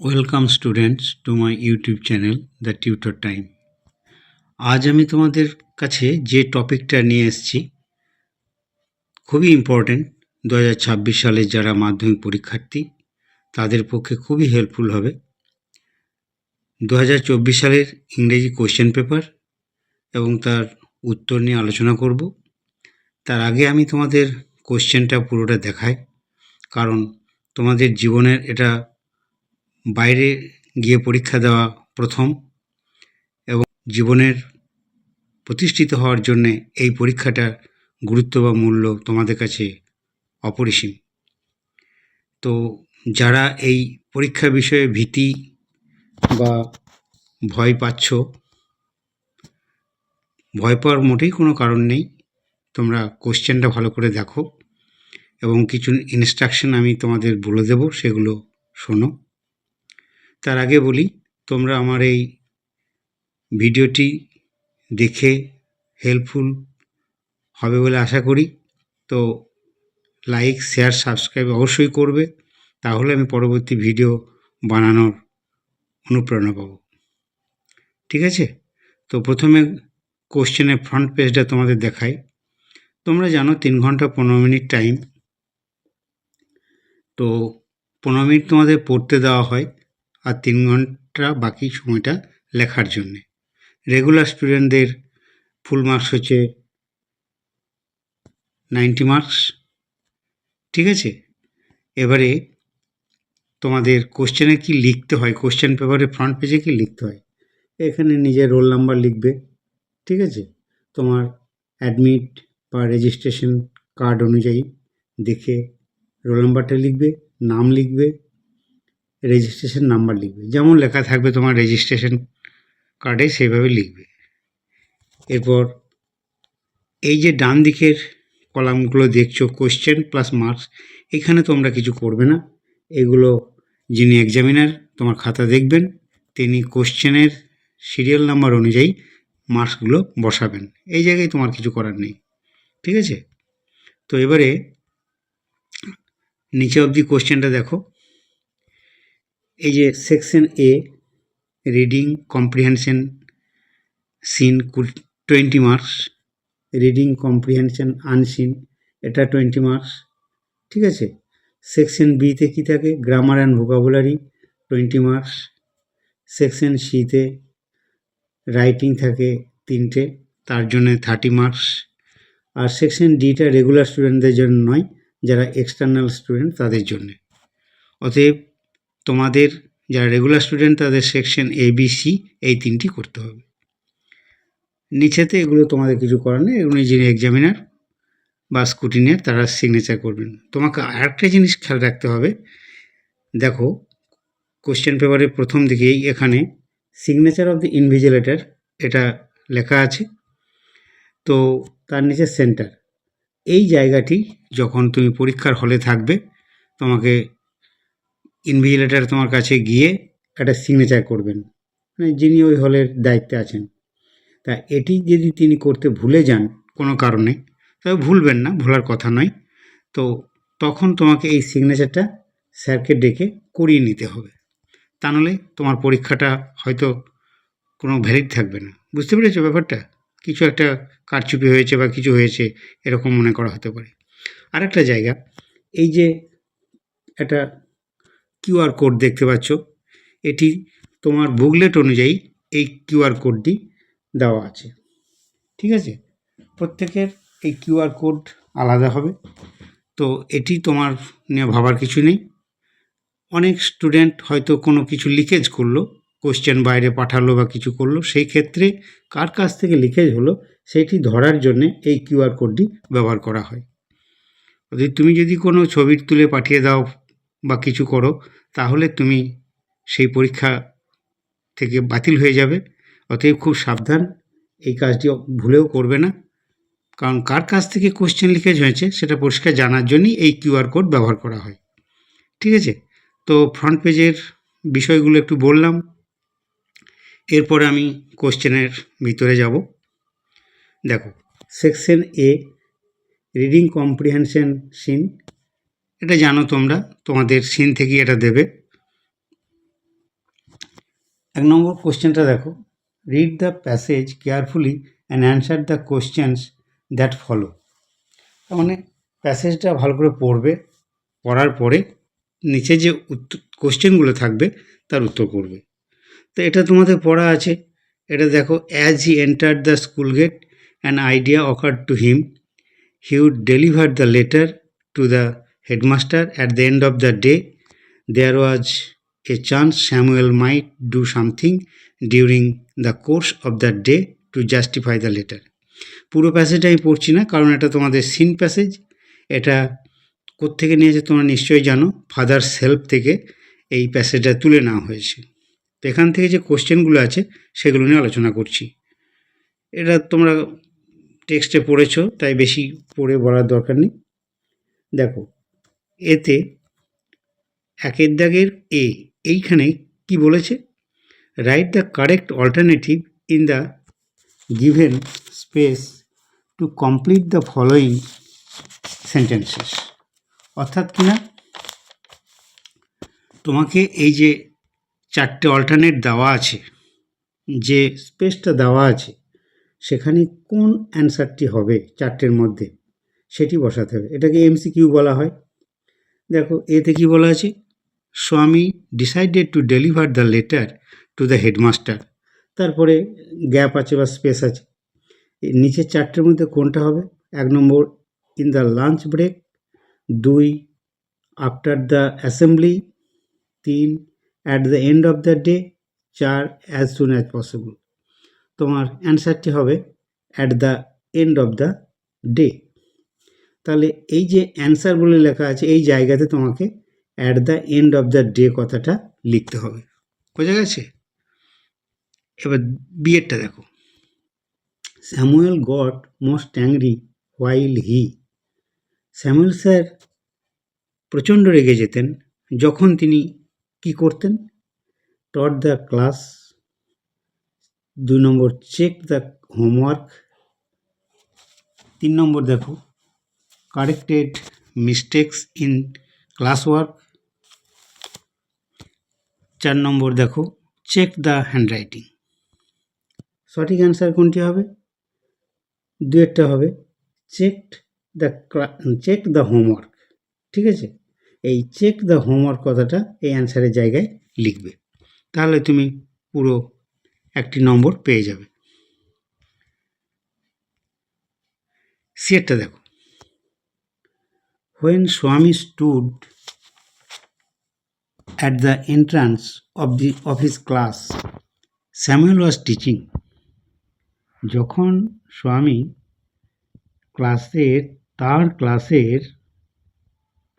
Welcome students to my YouTube channel the tutor time. আজ আমি তোমাদের কাছে যে টপিকটা নিয়ে এসেছি খুবই ইম্পর্ট্যান্ট। 2026 সালের যারা মাধ্যমিক পরীক্ষার্থী তাদের পক্ষে খুবই হেল্পফুল হবে। 2024 সালের ইংরেজি কোশ্চেন পেপার এবং তার উত্তর নিয়ে আলোচনা করব। তার আগে আমি তোমাদের কোশ্চেনটা পুরোটা দেখাই, কারণ তোমাদের জীবনের এটা বাইরে গিয়ে পরীক্ষা দেওয়া প্রথম, এবং জীবনের প্রতিষ্ঠিত হওয়ার জন্যে এই পরীক্ষাটার গুরুত্ব বা মূল্য তোমাদের কাছে অপরিসীম। তো যারা এই পরীক্ষা বিষয়ে ভীতি বা ভয় পাচ্ছ, ভয় পাওয়ার মোটেই কোনো কারণ নেই। তোমরা কোশ্চেনটা ভালো করে দেখো এবং কিছু ইনস্ট্রাকশন আমি তোমাদের বলে দেব, সেগুলো শোনো। তার আগে বলি, তোমরা আমার এই ভিডিওটি দেখে হেল্পফুল হবে বলে আশা করি। তো লাইক, শেয়ার, সাবস্ক্রাইব অবশ্যই করবে, তাহলে আমি পরবর্তী ভিডিও বানানোর অনুপ্রেরণা পাবো। ঠিক আছে? তো প্রথমে কোশ্চেনের ফ্রন্ট পেজটা তোমাদের দেখাই। তোমরা জানো 3 ঘন্টা 15 মিনিট টাইম। তো 15 মিনিট তোমাদের পড়তে দেওয়া হয়, আর 3 ঘন্টা বাকি সময়টা লেখার জন্যে। রেগুলার স্টুডেন্টদের ফুল মার্কস হচ্ছে 90 মার্কস। ঠিক আছে? এবারে তোমাদের কোশ্চেনে কি লিখতে হয়, কোশ্চেন পেপারের ফ্রন্ট পেজে কি লিখতে হয়, এখানে নিজের রোল নাম্বার লিখবে। ঠিক আছে? তোমার অ্যাডমিট বা রেজিস্ট্রেশন কার্ড অনুযায়ী দেখে রোল নাম্বারটা লিখবে, নাম লিখবে, রেজিস্ট্রেশন নাম্বার লিখবে, যেমন লেখা থাকবে তোমার রেজিস্ট্রেশন কার্ডে সেইভাবে লিখবে। এরপর এই যে ডান দিকের কলামগুলো দেখছো, কোশ্চেন প্লাস মার্কস, এখানে তোমরা কিছু করবে না। এগুলো যিনি এক্সামিনার তোমার খাতা দেখবেন, তিনি কোশ্চেনের সিরিয়াল নাম্বার অনুযায়ী মার্কসগুলো বসাবেন। এই জায়গায় তোমার কিছু করার নেই। ঠিক আছে? তো এবারে নিচে অবধি কোশ্চেনটা দেখো। এই যে section A, reading comprehension seen 20 marks, reading comprehension unseen এটা 20 মার্কস। ঠিক আছে? সেকশন বিতে কী থাকে, grammar and vocabulary 20 marks. Section সিতে রাইটিং থাকে 3টে, তার জন্যে 30 মার্কস। আর সেকশন ডিটা রেগুলার স্টুডেন্টদের জন্য নয়, যারা এক্সটার্নাল স্টুডেন্ট তাদের জন্যে। অতএব তোমাদের যারা রেগুলার স্টুডেন্ট তাদের সেকশন এ বি সি এই 3টি করতে হবে। নিচেতে এগুলো তোমাদের কিছু করার নেই, এগুলো যিনি এক্সামিনার বা স্কুটিনিয়ার তারা সিগনেচার করবেন। তোমাকে আরেকটা জিনিস খেয়াল রাখতে হবে, দেখো কোশ্চেন পেপারের প্রথম দিকেই এখানে সিগনেচার অফ দ্য ইনভিজিলেটর এটা লেখা আছে। তো তার নিচে সেন্টার, এই জায়গাটি যখন তুমি পরীক্ষার হলে থাকবে, তোমাকে ইনভিজিলেটর তোমার কাছে গিয়ে একটা সিগনেচার করবেন, মানে যিনি ওই হলের দায়িত্বে আছেন। তা এটি যদি তিনি করতে ভুলে যান কোনো কারণে, তবে ভুলবেন না, ভোলার কথা নয়, তো তখন তোমাকে এই সিগনেচারটা স্যারকে ডেকে করিয়ে নিতে হবে। তা নাহলে তোমার পরীক্ষাটা হয়তো কোনো ভ্যালিড থাকবে না। বুঝতে পেরেছো ব্যাপারটা? কিছু একটা কারচুপি হয়েছে বা কিছু হয়েছে এরকম মনে করা হতে পারে। আরেকটা জায়গা, এই যে একটা কিউআর কোড দেখতে পাচ্ছ, এটি তোমার বুকলেট অনুযায়ী এই কিউআর কোডটি দেওয়া আছে। ঠিক আছে? প্রত্যেকের এই কিউআর কোড আলাদা হবে, তো এটি তোমার নিয়ে ভাবার কিছু নেই। অনেক স্টুডেন্ট হয়তো কোনো কিছু লিকেজ করলো, কোশ্চেন বাইরে পাঠালো বা কিছু করলো, সেই ক্ষেত্রে কার কাছ থেকে লিকেজ হলো সেটি ধরার জন্যে এই কিউআর কোডটি ব্যবহার করা হয়। তুমি যদি কোনো ছবি তুলে পাঠিয়ে দাও বা কিছু করো, তাহলে তুমি সেই পরীক্ষা থেকে বাতিল হয়ে যাবে। অতএব খুব সাবধান, এই কাজটি ভুলেও করবে না, কারণ কার কাছ থেকে কোশ্চেন লিকেজ হয়েছে সেটা পরিষ্কার জানার জন্যই এই কিউআর কোড ব্যবহার করা হয়। ঠিক আছে? তো ফ্রন্ট পেজের বিষয়গুলো একটু বললাম, এরপরে আমি কোশ্চেনের ভিতরে যাব। দেখো section A, reading comprehension scene, এটা জানো তোমরা, তোমাদের সিন থেকে এটা দেবে। এক নম্বর কোশ্চেনটা দেখো, read the passage carefully and answer the questions that follow. তার মানে প্যাসেজটা ভালো করে পড়বে, পড়ার পরে নিচে যে কোশ্চেনগুলো থাকবে তার উত্তর করবে। তো এটা তোমাদের পড়া আছে। এটা দেখো, as he entered the school gate an idea occurred to him, he would deliver the letter to the headmaster at the end of the day, there was a chance Samuel might do something during the course of the day to justify the letter. পুরো প্যাসেজটা আমি পড়ছি না, কারণ এটা তোমাদের seen passage. এটা কোত্থেকে নিয়েছে তোমরা নিশ্চয়ই জানো, ফাদার সেলফ থেকে এই প্যাসেজটা তুলে নেওয়া হয়েছে। তো এখান থেকে যে কোশ্চেনগুলো আছে সেগুলো নিয়ে আলোচনা করছি। এটা তোমরা টেক্সটে পড়েছো, তাই বেশি পড়ে বলার দরকার নেই। দেখো, এতে একের দাগের এ, এইখানে কি বলেছে, right the correct alternative in the given space to complete the following sentences. অর্থাৎ কিনা, তোমাকে এই যে চারটে অল্টারনেট দেওয়া আছে, যে স্পেসটা দেওয়া আছে, সেখানে কোন অ্যান্সারটি হবে চারটের মধ্যে সেটি বসাতে হবে। এটাকে এমসিকিউ বলা হয়। দেখো, এতে কি বলা আছে, স্বামী decided to deliver the letter to the headmaster. তারপরে গ্যাপ আছে বা স্পেস আছে। নিচের চারটের মধ্যে কোনটা হবে? এক নম্বর, ইন দ্য লাঞ্চ ব্রেক। দুই, আফটার দ্য অ্যাসেম্বলি। তিন, at the end of the day. চার, অ্যাজ সুন অ্যাজ পসিবল। তোমার অ্যান্সারটি হবে at the end of the day. তাহলে এই যে অ্যান্সার বলে লেখা আছে, এই জায়গাতে তোমাকে at the end of the day কথাটা লিখতে হবে। বোঝা গেছে? এবার বিয়েরটা দেখো, Samuel goat most angry while he. Samuel sir প্রচণ্ড রেগে যেতেন যখন তিনি কি করতেন? টট দ্য ক্লাস। দুই নম্বর, চেক দ্য হোমওয়ার্ক। তিন নম্বর দেখো, corrected mistakes in class work. চার নম্বর দেখো, চেক দ্য হ্যান্ডরাইটিং। সঠিক অ্যান্সার কোনটি হবে? দুয়েরটা হবে চেক দ্য হোমওয়ার্ক। ঠিক আছে, এই চেক দ্য হোমওয়ার্ক কথাটা এই অ্যান্সারের জায়গায় লিখবে, তাহলে তুমি পুরো একটি নম্বর পেয়ে যাবে। সিয়েরটা দেখো, হোয়েন স্বামী stood at the entrance of his class, Samuel was teaching. যখন স্বামী তার ক্লাসের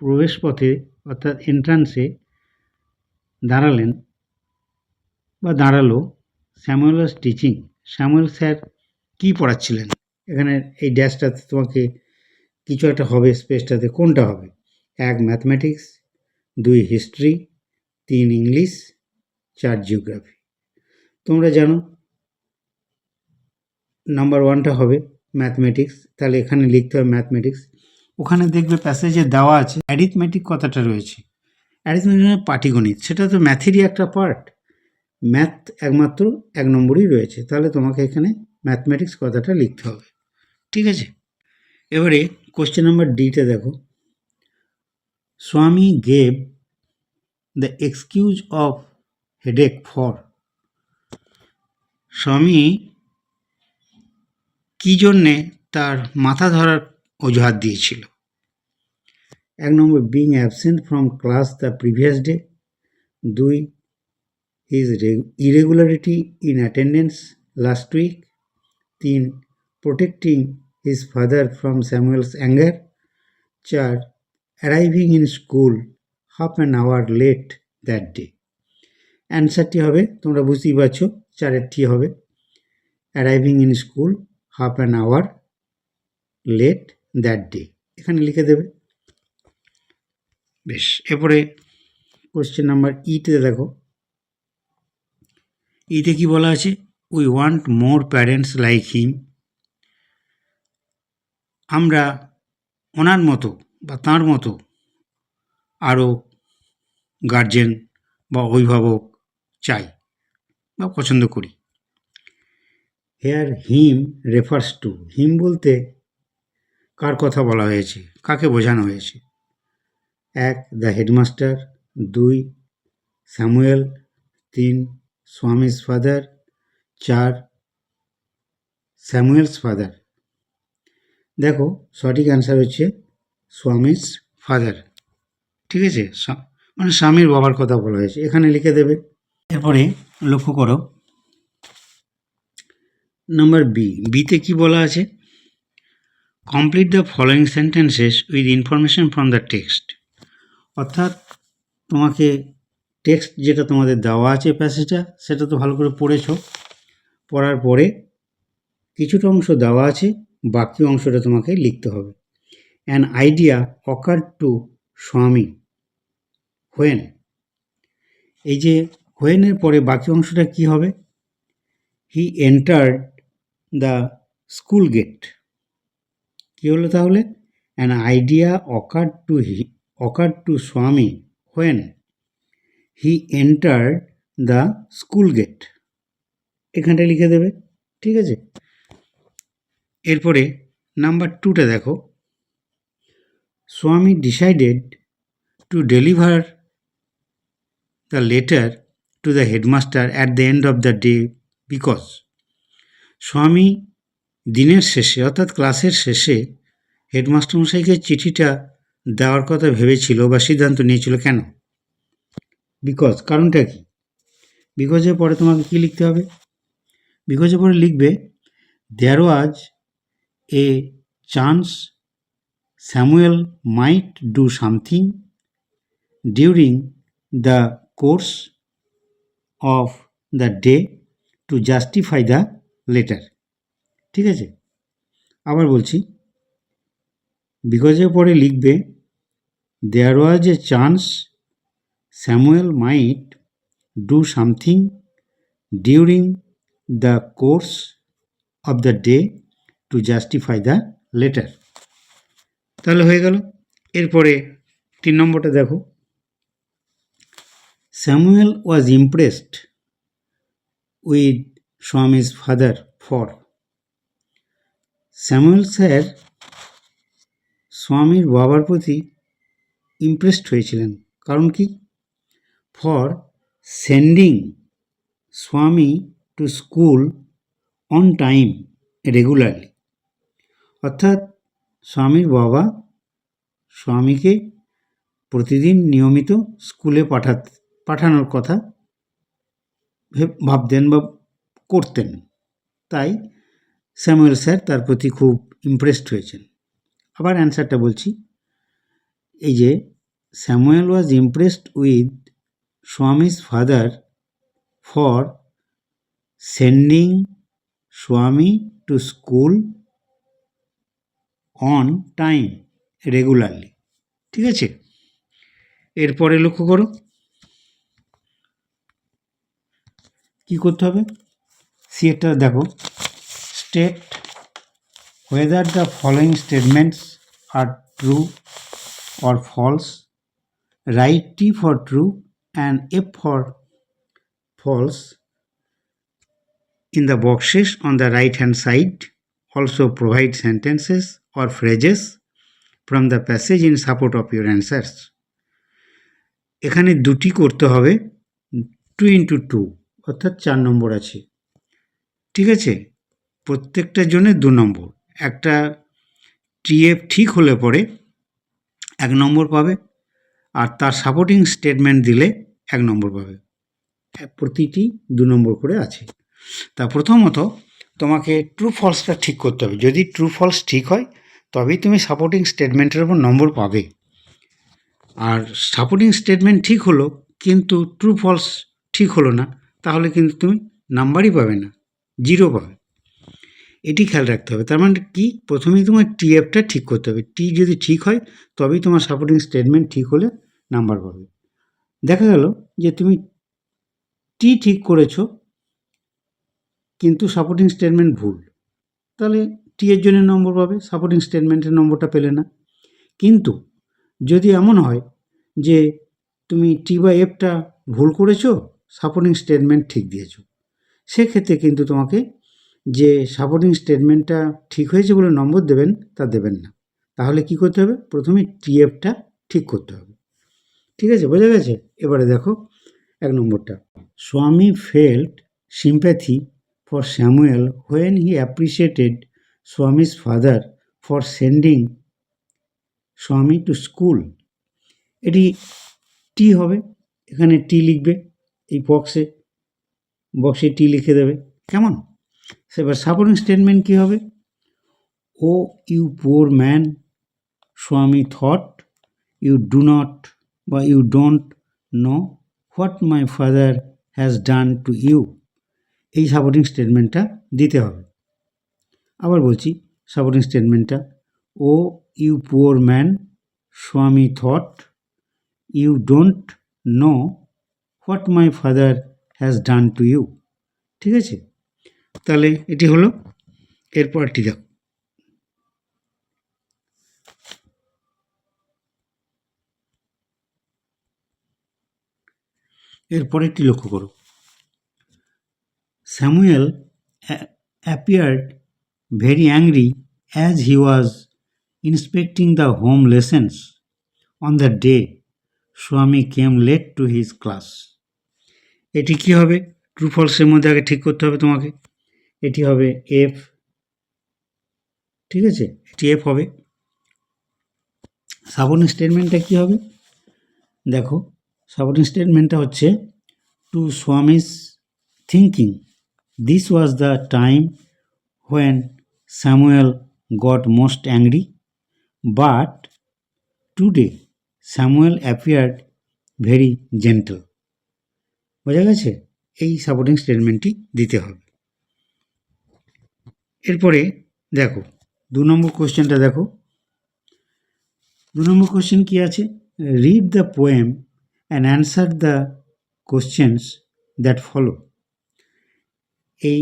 প্রবেশপথে অর্থাৎ এন্ট্রান্সে দাঁড়ালো, Samuel was teaching. Samuel sir কী পড়াচ্ছিলেন? এখানে এই ড্যাশটাতে তোমাকে কিছু একটা হবে, স্পেসটাতে কোনটা হবে? এক, ম্যাথমেটিক্স। দুই, হিস্ট্রি। তিন, ইংলিশ। চার, জিওগ্রাফি। তোমরা জানো নাম্বার ওয়ানটা হবে ম্যাথমেটিক্স, তাহলে এখানে লিখতে হবে ম্যাথমেটিক্স। ওখানে দেখবে প্যাসেজে দেওয়া আছে অ্যারিথমেটিক কথাটা রয়েছে। অ্যারিথমেটিক মানে পাটিগণিত, সেটা তো ম্যাথেরই একটা পার্ট। ম্যাথ একমাত্র এক নম্বরই রয়েছে, তাহলে তোমাকে এখানে ম্যাথমেটিক্স কথাটা লিখতে হবে। ঠিক আছে, এবারে কোশ্চেন নাম্বার ডিতে দেখো, Swami gave the excuse of headache for. Swami কী জন্যে তার মাথা ধরার অজুহাত দিয়েছিল? এক নম্বর, being absent from class the previous day. দুই, his irregularity in attendance last week. তিন, protecting his father from Samuel's anger. চার, arriving in school half an hour late that day. অ্যান্সারটি হবে, তোমরা বুঝতেই পারছো, চারেরটি হবে arriving in school half an hour late that day, এখানে লিখে দেবে। বেশ, এরপরে কোশ্চেন নাম্বার ইতে দেখো, ইতে কি বলা আছে? We want more parents like him. আমরা ওনার মতো বা তাঁর মতো আরও গার্জেন বা অভিভাবক চাই। বা পছন্দ করি। Here him refers to, him বলতে কার কথা বলা হয়েছে, কাকে বোঝানো হয়েছে? 1 the headmaster, 2 Samuel, 3 Swami's father, 4 Samuel's father. দেখো সঠিক অ্যান্সার হচ্ছে স্বামীস ফাদার। ঠিক আছে, মানে স্বামীর বাবার কথা বলা হয়েছে, এখানে লিখে দেবে। এরপরে লক্ষ্য করো নাম্বার বিতে কি বলা আছে? Complete the following sentences with information from the text. অর্থাৎ তোমাকে টেক্সট যেটা তোমাদের দেওয়া আছে প্যাসেজটা, সেটা তো ভালো করে পড়েছো। পড়ার পরে কিছুটা অংশ দেওয়া আছে, বাকি অংশটা তোমাকে লিখতে হবে। An idea occurred to Swami when. এই যে হোয়েনের পরে বাকি অংশটা কি হবে? He entered the school gate. কি হলো তাহলে? An idea occurred to Swami when he entered the school gate. এখানটা লিখে দেবে। ঠিক আছে, এরপরে নাম্বার 2টা দেখো। স্বামী decided to deliver the letter to the headmaster at the end of the day because. স্বামী দিনের শেষে অর্থাৎ ক্লাসের শেষে হেডমাস্টারমশাইকে চিঠিটা দেওয়ার কথা ভেবেছিল বা সিদ্ধান্ত নিয়েছিল। কেন? বিকজ, কারণটা কি? বিকজের পরে তোমাকে কি লিখতে হবে? বিকজের পরে লিখবে there was a chance Samuel might do something during the course of the day to justify the letter. ঠিক আছে, আবার বলছি, বিকজের পরে লিখবে there was a chance Samuel might do something during the course of the day to justify the letter. তাহলে হয়ে গেল। এরপরে 3 নম্বরটা দেখো। Samuel was impressed with Swami's father for. Samuel sir স্বামীর বাবার প্রতি ইমপ্রেসড হয়েছিলেন। কারণ কি? For sending Swami to school on time regularly. অর্থাৎ স্বামীর বাবা স্বামীকে প্রতিদিন নিয়মিত স্কুলে পাঠানোর কথা ভাবতেন বা করতেন। তাই স্যামুয়েল স্যার তার প্রতি খুব ইমপ্রেসড হয়েছেন। আবার অ্যান্সারটা বলছি, এই যে Samuel was impressed with Swami's father for sending Swami to school on time regularly. ঠিক আছে, এরপরে লক্ষ্য করো কি করতে হবে। সিএটা দেখো, state whether the following statements are true or false. Write T for true and F for false in the boxes on the right hand side. Also provide sentences or phrases from the passage in support of your answers. এখানে দুটি করতে হবে, 2 into 2 অর্থাৎ 4 নম্বর আছে। ঠিক আছে, প্রত্যেকটার জন্য 2 নম্বর। একটা টিএফ ঠিক হলে পরে 1 নম্বর পাবে, আর তার সাপোর্টিং স্টেটমেন্ট দিলে 1 নম্বর পাবে। প্রতিটি 2 নম্বর করে আছে। তা প্রথমত তোমাকে ট্রু ফলসটা ঠিক করতে হবে। যদি ট্রু ফলস ঠিক হয় তবেই তুমি সাপোর্টিং স্টেটমেন্টের উপর নম্বর পাবে। আর সাপোর্টিং স্টেটমেন্ট ঠিক হলো কিন্তু ট্রু ফলস ঠিক হলো না, তাহলে কিন্তু তুমি নাম্বারই পাবে না, 0 পাবে। এটি খেয়াল রাখতে হবে। তার মানে কি? প্রথমেই তোমার টিএফটা ঠিক করতে হবে। টি যদি ঠিক হয় তবেই তোমার সাপোর্টিং স্টেটমেন্ট ঠিক হলে নাম্বার পাবে। দেখা গেল যে তুমি টি ঠিক করেছো কিন্তু সাপোর্টিং স্টেটমেন্ট ভুল, তাহলে টি এর জন্য নম্বর পাবে, সাপোর্টিং স্টেটমেন্টের নম্বরটা পেলে না। কিন্তু যদি এমন হয় যে তুমি টি বা এফটা ভুল করেছো, সাপোর্টিং স্টেটমেন্ট ঠিক দিয়েছো, সেক্ষেত্রে কিন্তু তোমাকে যে সাপোর্টিং স্টেটমেন্টটা ঠিক হয়েছে বলে নম্বর দেবেন তা দেবেন না। তাহলে কি করতে হবে? প্রথমে টিএফটা ঠিক করতে হবে। ঠিক আছে, বোঝা গেছে? এবারে দেখো 1 নম্বরটা। স্বামী felt sympathy for Samuel when he appreciated Swami's father for sending Swami to school. এটি টি হবে, এখানে টি লিখবে, এই বক্সে টি লিখে দেবে, কেমন? এবার সাপোর্টিং স্টেটমেন্ট কী হবে? O you poor man, Swami thought you do not বা you don't know what my father has done to you. এই সাপোর্টিং স্টেটমেন্টটা দিতে হবে। আবার বলছি সাপোর্টিং স্টেটমেন্টটা, O you poor man, Swami thought you don't know what my father has done to you. ঠিক আছে, তাহলে এটি হলো। এরপরটি দেখো, এরপরেরটি লক্ষ্য করো। Samuel appeared very angry as he was inspecting the home lessons on the day Swami came late to his class. এটি কি হবে? ট্রু ফলসের মধ্যে আগে ঠিক করতে হবে তোমাকে। এটি হবে এফ। ঠিক আছে, এটি এফ হবে। সাপোর্টিং স্টেটমেন্টটা কি হবে? দেখো, সাপোর্টিং স্টেটমেন্টটা হচ্ছে to Swami's thinking this was the time when Samuel got most angry, but today Samuel appeared very gentle. বোঝা গেছে? এই সাপোর্টিং স্টেটমেন্টটি দিতে হবে। এরপরে দেখো 2 নম্বর কোশ্চেনটা দেখো। 2 নম্বর কোশ্চেন কি আছে? Read the poem and answer the questions that follow. এই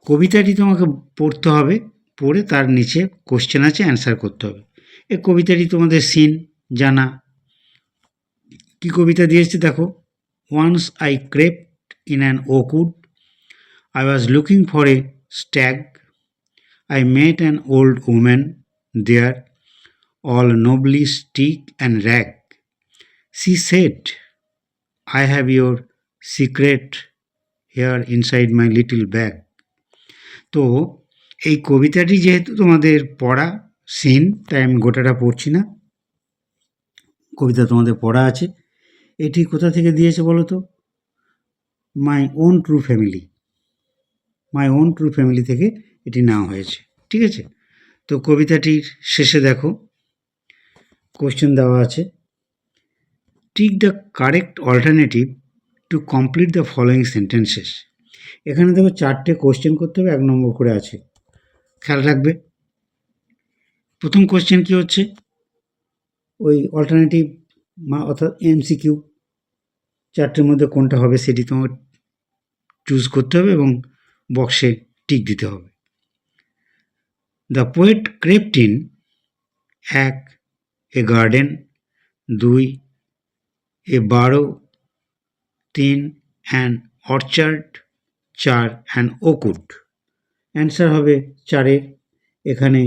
কবিতাটি তোমাকে পড়তে হবে, পড়ে তার নিচে কোশ্চেন আছে, অ্যান্সার করতে হবে। এই কবিতাটি তোমাদের সিন জানা। কি কবিতা দিয়েছে দেখো। Once I crept in an oakwood, I was looking for a stag, I met an old woman there, all knobbly stick and rag, she said, I have your secret here inside my little bag. তো এই কবিতাটি যেহেতু তোমাদের পড়া scene, তাই আমি গোটাটা পড়ছি না, কবিতা তোমাদের পড়া আছে। এটি কোথা থেকে দিয়েছে বলো তো? মাই ওন ট্রু ফ্যামিলি থেকে এটি নেওয়া হয়েছে। ঠিক আছে, তো কবিতাটির শেষে দেখো কোশ্চেন দেওয়া আছে। Tick the correct alternative to complete the following sentences. এখানে দেখো 4টে কোশ্চেন করতে হবে, 1 নম্বর করে আছে, খেয়াল রাখবে। প্রথম কোশ্চেন কি হচ্ছে? ওই অল্টারনেটিভ অর্থাৎ এমসিকিউ 4টের মধ্যে কোনটা হবে সেটি তোমার চুজ করতে হবে এবং বক্সে টিক দিতে হবে। The poet crept in 1 a garden, 2 a burrow, 3 an orchard, 4 an oakwood. Answer হবে 4-এর, এখানে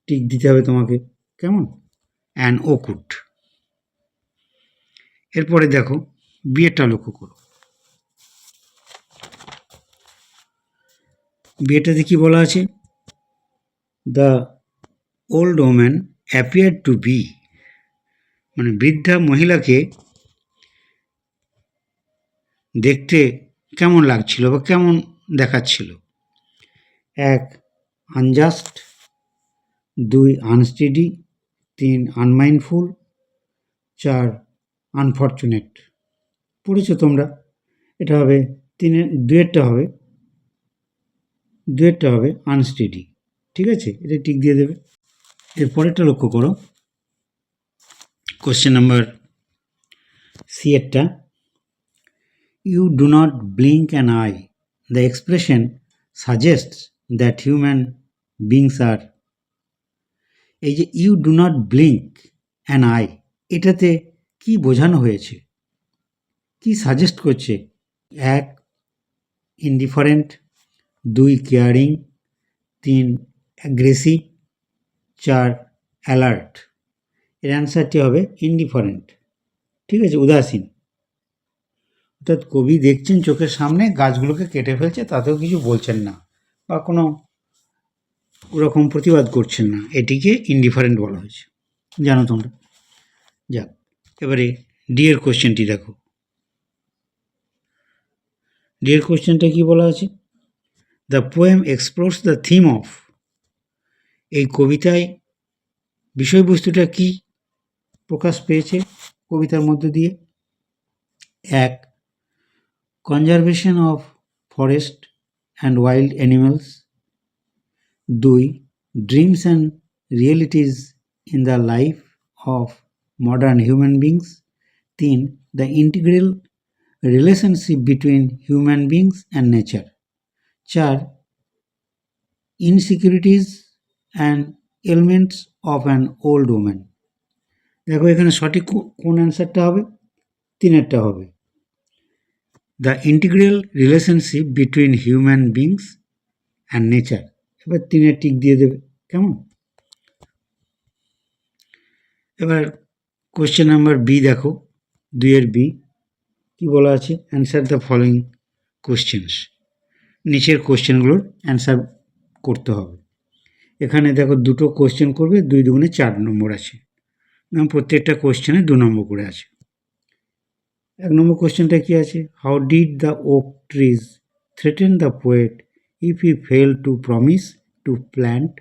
টিক দিতে হবে তোমাকে, কেমন? An oakwood. এরপরে দেখো বিয়েটা লক্ষ্য করো। বিয়েটাতে কি বলা আছে? The old woman appear to be, মানে বৃদ্ধা মহিলাকে দেখতে কেমন লাগছিল বা কেমন দেখাচ্ছিল? 1 আনজাস্ট, 2 আনস্টেডি, 3 আনমাইন্ডফুল, 4 আনফর্চুনেট। পড়েছো তোমরা? এটা হবে 2-এরটা হবে আনস্টেডি। ঠিক আছে, এটা টিক দিয়ে দেবে। এরপরেরটা লক্ষ্য করো, কোশ্চেন নাম্বার সি এরটা। You do not blink an eye, the expression suggests that human beings are. এই যে you do not blink an eye, এটাতে কি বোঝানো হয়েছে, কি সাজেস্ট করছে? 1 ইনডিফারেন্ট, 2 কেয়ারিং, 3 অ্যাগ্রেসিভ, 4 অ্যালার্ট। এর অ্যান্সারটি হবে ইনডিফারেন্ট। ঠিক আছে, উদাসীন। অর্থাৎ কবি দেখছেন চোখের সামনে গাছগুলোকে কেটে ফেলছে, তাতেও কিছু বলছেন না বা কোনো ওরকম প্রতিবাদ করছেন না, এটিকে ইনডিফারেন্ট বলা হয়েছে, জানো তোমরা। যাক, এবারে ডি এর কোশ্চেনটি দেখো। ডি এর কোশ্চেনটা কি বলা আছে? The poem explores the theme of. এই কবিতায় বিষয়বস্তুটা কি প্রকাশ পেয়েছে কবিতার মধ্য দিয়ে? 1. Conservation of forest and wild animals. 2. Dreams and realities in the life of modern human beings. 3. The integral relationship between human beings and nature. 4. Insecurities and elements of an old woman. দেখো এখানে সঠিক কোন অ্যান্সারটা হবে? 3-এরটা হবে। The integral relationship between human beings and nature. এবার 3-এর tick দিয়ে দেবে, কেমন? এবার কোশ্চেন নাম্বার বি দেখো, 2-এর বি কি বলা আছে? Answer the following questions. নিচের কোশ্চেনগুলোর অ্যান্সার করতে হবে। এখানে দেখো দুটো কোশ্চেন করবে, 2 দুগুণে 4 নম্বর আছে, প্রত্যেকটা কোশ্চেনে 2 নম্বর করে আছে। 1 নম্বর কোশ্চেনটা কি আছে? How did the oak trees threaten the poet if he fail to promise to plant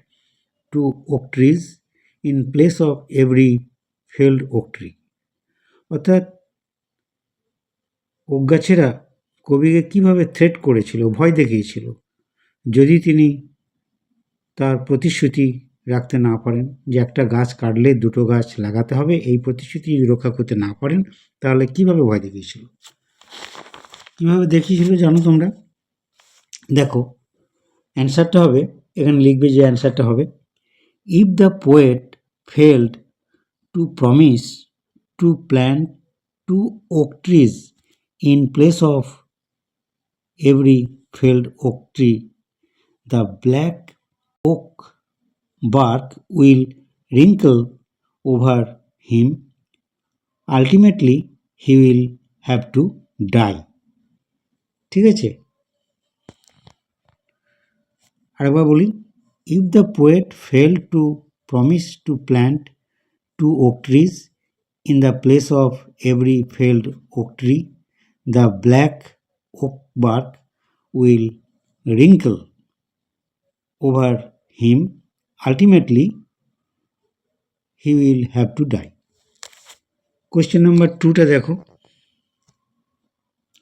2 oak trees in place of every felled oak tree. অর্থাৎ ওক গাছেরা কবিকে কীভাবে থ্রেট করেছিল, ভয় দেখিয়েছিল, যদি তিনি তার প্রতিশ্রুতি রাখতে না পারেন, যে একটা গাছ কাটলে 2টো গাছ লাগাতে হবে, এই প্রতিশ্রুতি যদি রক্ষা করতে না পারেন, তাহলে কীভাবে ভয় দেখিয়েছিল? কীভাবে দেখিয়েছিল জানো তোমরা? দেখো অ্যান্সারটা হবে, এখানে লিখবে যে অ্যান্সারটা হবে, if the poet failed to promise to plant 2 oak trees in place of every felled oak tree, the black oak bark will wrinkle over him. Ultimately, he will have to die. ঠিক আছে, আরেকবার বলি, if the poet failed to promise to plant 2 oak trees in the place of every felled oak tree, the black oak bark will wrinkle over him. Ultimately, he will have to die. Question number 2টা দেখো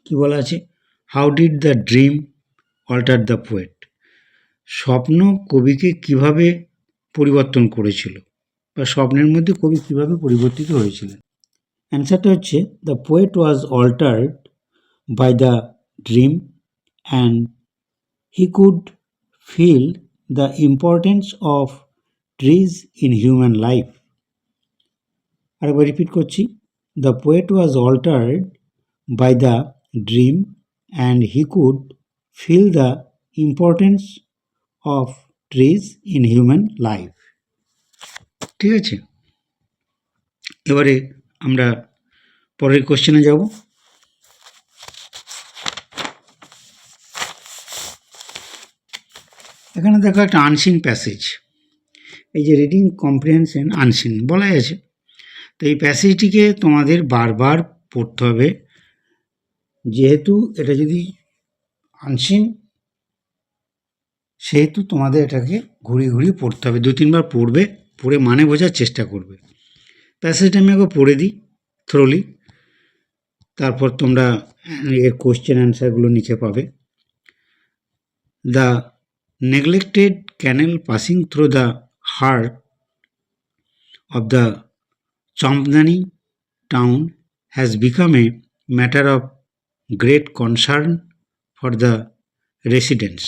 কি বলা আছে? How did the dream alter the poet? স্বপ্ন কবিকে কিভাবে পরিবর্তন করেছিল, বা স্বপ্নের মধ্যে কবি কিভাবে পরিবর্তিত হয়েছিলেন? অ্যান্সারটা হচ্ছে, the poet was altered by the dream and he could feel the importance of trees in human life. আরেকবার রিপিট করছি, the poet was altered by the dream and he could feel the importance of trees in human life. ঠিক আছে, এবারে আমরা পরের কোশ্চেনে যাব। এখানে দেখো একটা আনসিন প্যাসেজ, এই যে রিডিং কম্প্রিহেনশন আনসিন বলাই আছে, তো এই প্যাসেজটিকে তোমাদের বারবার পড়তে হবে, যেহেতু এটা যদি আনসিন সেহেতু তোমাদের এটাকে ঘুরিয়ে ঘুরিয়ে পড়তে হবে, 2-3 বার পড়বে, পড়ে মানে বোঝার চেষ্টা করবে। প্যাসেজটা আমি আগে পড়ে দিই থ্রোলি, তারপর তোমরা এর কোশ্চেন অ্যান্সারগুলো নিচে পাবে। The neglected canal passing through the heart of the Champdani town has become a matter of great concern for the residents.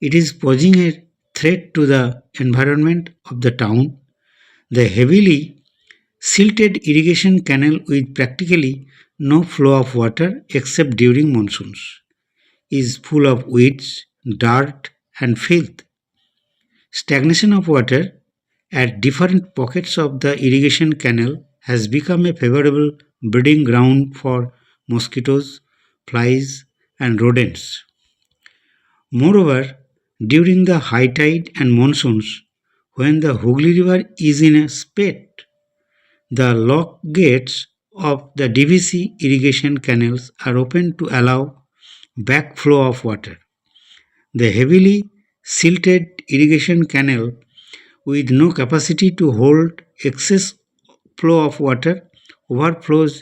It is posing a threat to the environment of the town. The heavily silted irrigation canal with practically no flow of water except during monsoons is full of weeds, dirt, and filth. Stagnation of water at different pockets of the irrigation canal has become a favorable breeding ground for mosquitoes, flies, and rodents. Moreover, during the high tide and monsoons, when the Hooghly River is in a spate, the lock gates of the DVC irrigation canals are open to allow backflow of water. The heavily silted irrigation canal with no capacity to hold excess flow of water overflows,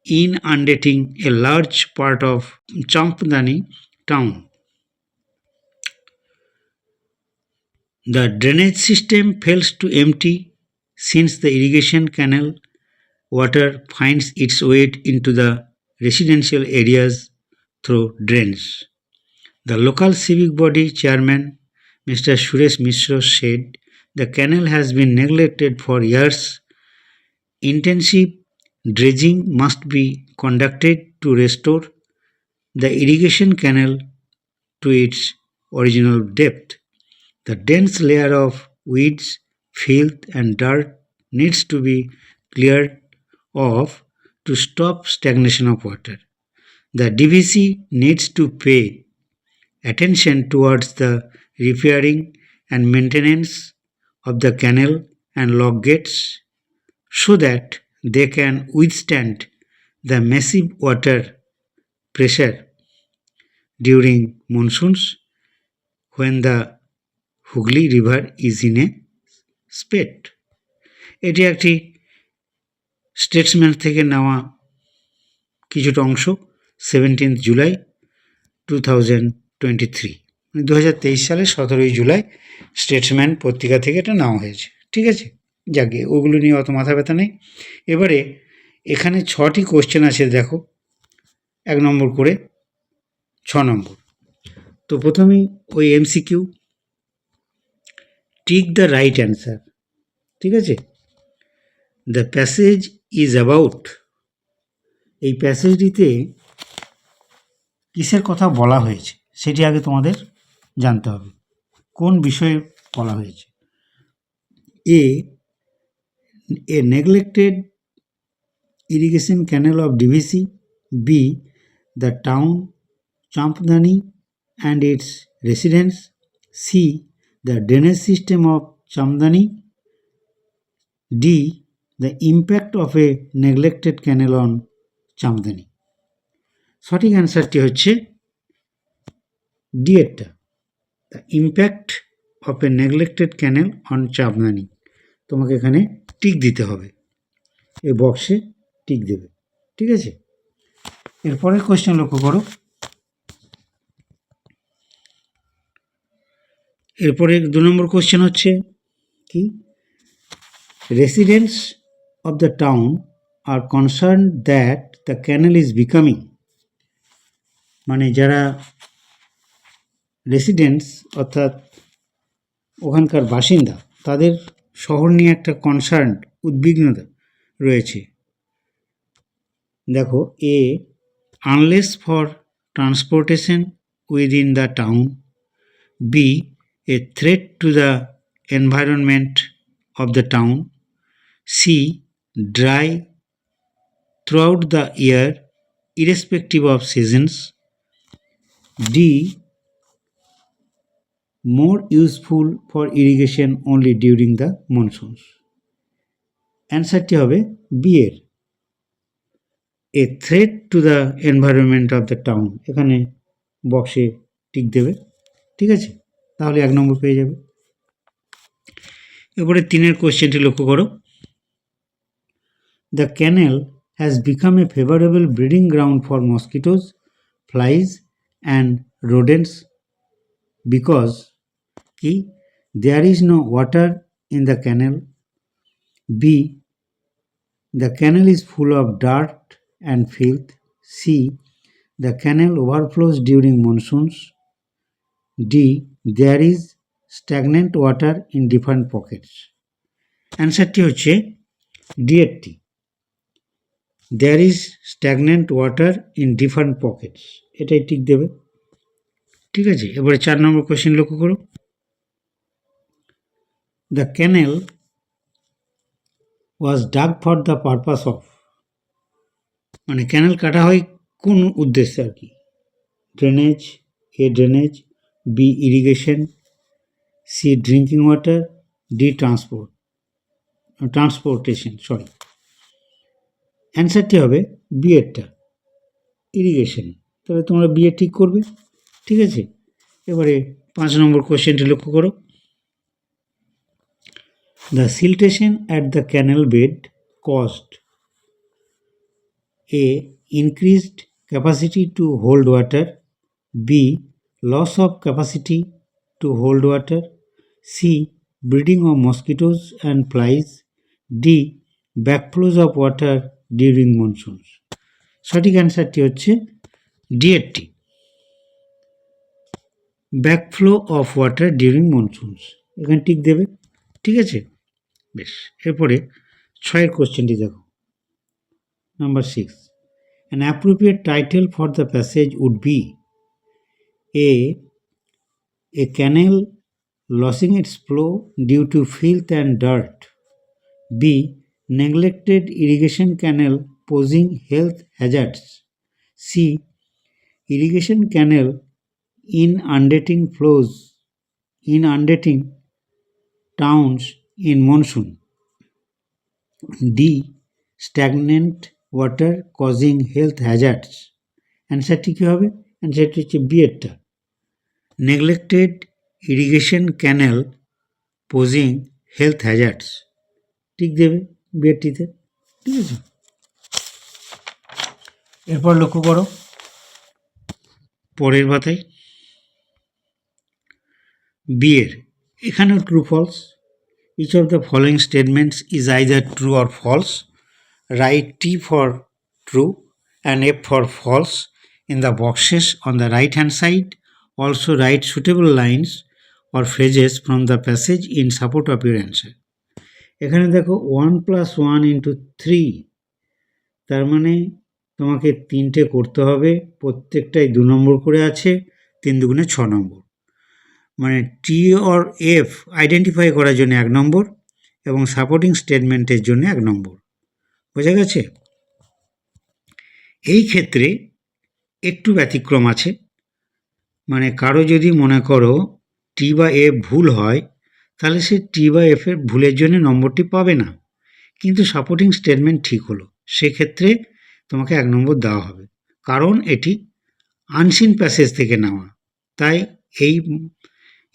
inundating a large part of Champdani town. The drainage system fails to empty since the irrigation canal water finds its way into the residential areas through drains. The local civic body chairman, Mr. Suresh Mishra, said the canal has been neglected for years. Intensive dredging must be conducted to restore the irrigation canal to its original depth. The dense layer of weeds, filth, and dirt needs to be cleared off to stop stagnation of water. The DVC needs to pay attention towards the repairing and maintenance of the canal and lock gates so that they can withstand the massive water pressure during monsoons when the Hooghly river is in a spate. এটি একটি Statesman থেকে নেওয়া কিছুটা অংশ, 17 জুলাই 2023, 2023 সালের 17 July Statesman পত্রিকা থেকে এটা নেওয়া হয়েছে। ঠিক আছে, যাকে ওগুলো নিয়ে অত মাথা ব্যথা নেই। এবারে এখানে 6টি কোশ্চেন আছে, দেখো 1 নম্বর করে 6 নম্বর। তো প্রথমেই ওই MCQ, tick the right answer. ঠিক আছে, দ্য প্যাসেজ ইজ অ্যাবাউট, এই প্যাসেজটিতে কিসের কথা বলা হয়েছে সেটি আগে তোমাদের জানতে হবে, কোন বিষয়ে বলা হয়েছে। A neglected irrigation canal of DVC, B the town Champdani and its residents, C the drainage system of Chamdani, D the impact of a neglected canal on Chamdani। সঠিক অ্যান্সারটি হচ্ছে ডি এরটা, the impact of a neglected canal on Chamdani. তোমাকে এখানে টিক দিতে হবে, এই বক্সে টিক দেবে। ঠিক আছে, এরপরের কোয়েশ্চেন লক্ষ্য করো। এরপরে 2 নম্বর কোশ্চেন হচ্ছে কি, residents of the town R concern that the canal is becoming, মানে যারা রেসিডেন্টস অর্থাৎ ওখানকার বাসিন্দা, তাদের শহর নিয়ে একটা কনসার্ন, উদ্বিগ্নতা রয়েছে। দেখো, A unless for transportation within the town, B a threat to the environment of the town, C dry throughout the year irrespective of seasons, D more useful for irrigation only during the monsoons। অ্যান্সারটি হবে B এর, এ threat to the environment of the town, এখানে বক্সে tick দেবে। ঠিক আছে, তাহলে 1 নম্বর পেয়ে যাবে। এবারে 3 কোশ্চেনটি লক্ষ্য করো, the canal has become a favourable breeding ground for mosquitoes, flies and rodents because কি, there is no water in the canal, B the canal is full of dirt and filth, C the canal overflows during monsoons, D there is stagnant water in different pockets। অ্যান্সারটি হচ্ছে D এরটি, there is stagnant water in different pockets, এটাই ঠিক দেবে। ঠিক আছে, এবারে 4 নম্বর question লক্ষ্য করো। The canal was dug for the purpose of, মানে ক্যানেল কাটা হয় কোন উদ্দেশ্যে আর কি? Drainage, A drainage, B irrigation, C drinking water, D transportation. অ্যান্সারটি হবে বি এরটা, ইরিগেশন। তাহলে তোমরা বি এ ঠিক করবে, ঠিক আছে। এবারে 5 নম্বর কোশ্চেনটি লক্ষ্য করো। The siltation at the canal bed caused a increased capacity to hold water, B loss of capacity to hold water, C breeding of mosquitoes and flies, D backflows of water during monsoons। সঠিক অ্যান্সারটি হচ্ছে D এরটি, backflow of water during monsoons. এখানে tick দেবে, ঠিক আছে। বেশ, এরপরে 6 কোশ্চেনটি দেখো। Number 6, an appropriate title for the passage would be a canal losing its flow due to filth and dirt, B neglected irrigation canal posing health hazards, C irrigation canal inundating towns in monsoon, D stagnant water causing health hazards। অ্যান্সারটি কী হবে? অ্যান্সারটি হচ্ছে B এরটা, neglected irrigation ক্যানেল posing health hazards. ঠিক দেবে B এরটিতে, ঠিক আছে। এরপর লক্ষ্য করো পরের পাতায় বি এর, এখানেও true false. Each of the following statements is either true or false. Write T for true and F for false in the boxes on the right hand side. Also write suitable lines or phrases from the passage in support of your answer। এখানে দেখো 1 + 1 × 3, তার মানে তোমাকে 3টে করতে হবে, প্রত্যেকটাই 2 নম্বর করে আছে, 3 দুগুণে 6 নম্বর। মানে টি অর এফ আইডেন্টিফাই করার জন্য 1 নম্বর এবং সাপোর্টিং স্টেটমেন্টের জন্য 1 নম্বর। বোঝা গেছে? এই ক্ষেত্রে একটু ব্যতিক্রম আছে, মানে কারো যদি মনে করো টি বা এফ ভুল হয়, তাহলে সে টি বা এফের ভুলের জন্য নম্বরটি পাবে না, কিন্তু সাপোর্টিং স্টেটমেন্ট ঠিক হলো, সেক্ষেত্রে তোমাকে 1 নম্বর দেওয়া হবে, কারণ এটি আনসিন প্যাসেজ থেকে নেওয়া, তাই এই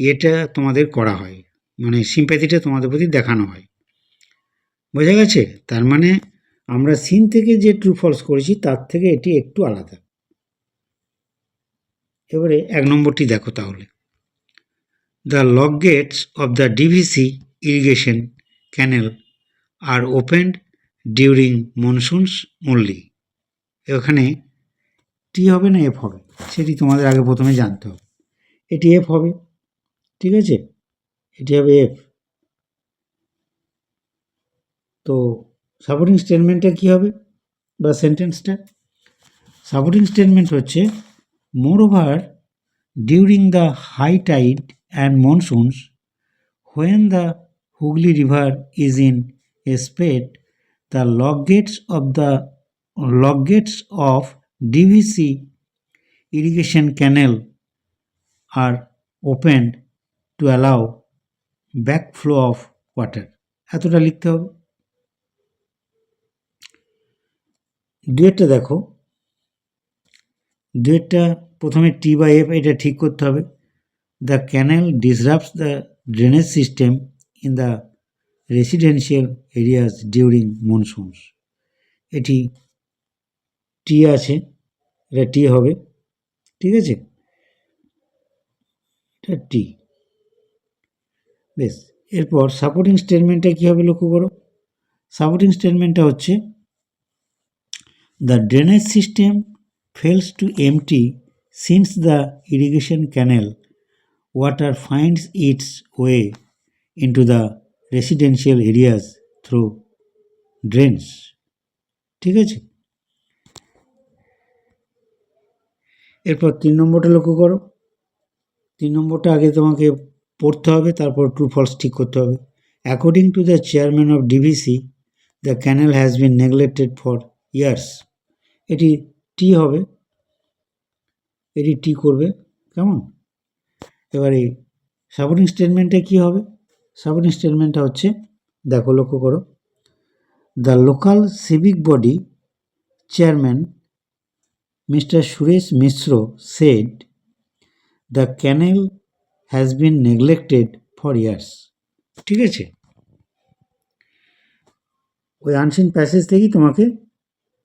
এটা তোমাদের করা হয়, মানে সিম্প্যাথিটা তোমাদের প্রতি দেখানো হয়। বোঝা গেছে? তার মানে আমরা সিন থেকে যে ট্রু ফলস করেছি তার থেকে এটি একটু আলাদা। এবারে 1 নম্বরটি দেখো তাহলে। The lock gates of the DVC irrigation canal are opened during monsoons only. এখানে টি হবে না এফ হবে, সেটি তোমাদের আগে প্রথমে জানতে হবে। এটি এফ হবে, ঠিক আছে, এটি হবে এফ। তো সাপোর্টিং স্টেটমেন্টটা কী হবে বা সেন্টেন্সটা? সাপোর্টিং স্টেটমেন্ট হচ্ছে moreover during the high tide and monsoons when the Hooghly River is in a spate, the log gates of DVC irrigation canal are opened to allow backflow of water। এতটা লিখতে হবে। দুয়েরটা দেখো, দুয়েরটা প্রথমে টি বা F এটা ঠিক করতে হবে। The canal disrupts the drainage system in the residential areas during monsoons. এটি টি আছে, এটা টি হবে, ঠিক আছে, এটা টি। বেশ, এরপর সাপোর্টিং স্টেটমেন্টটা কী হবে লক্ষ্য করো। সাপোর্টিং স্টেটমেন্টটা হচ্ছে the drainage system fails to empty since the irrigation canal water finds its way into the residential areas through drains। ঠিক আছে, এরপর 3 নম্বরটা লক্ষ্য করো। 3 নম্বরটা আগে তোমাকে পড়তে হবে, তারপর ট্রু ফলস ঠিক করতে হবে। According to the chairman of DVC the canal has been neglected for years. এটি টি হবে, এটি টি করবে, কেমন? এবারে সাপোর্টিং স্টেটমেন্টে কি হবে? সাপোর্টিং স্টেটমেন্টটা হচ্ছে, দেখো লক্ষ্য করো, the local civic body chairman mister Suresh Mishra said the canal has been neglected for years. ঠিক আছে, ওই আনসিন প্যাসেজ থেকেই তোমাকে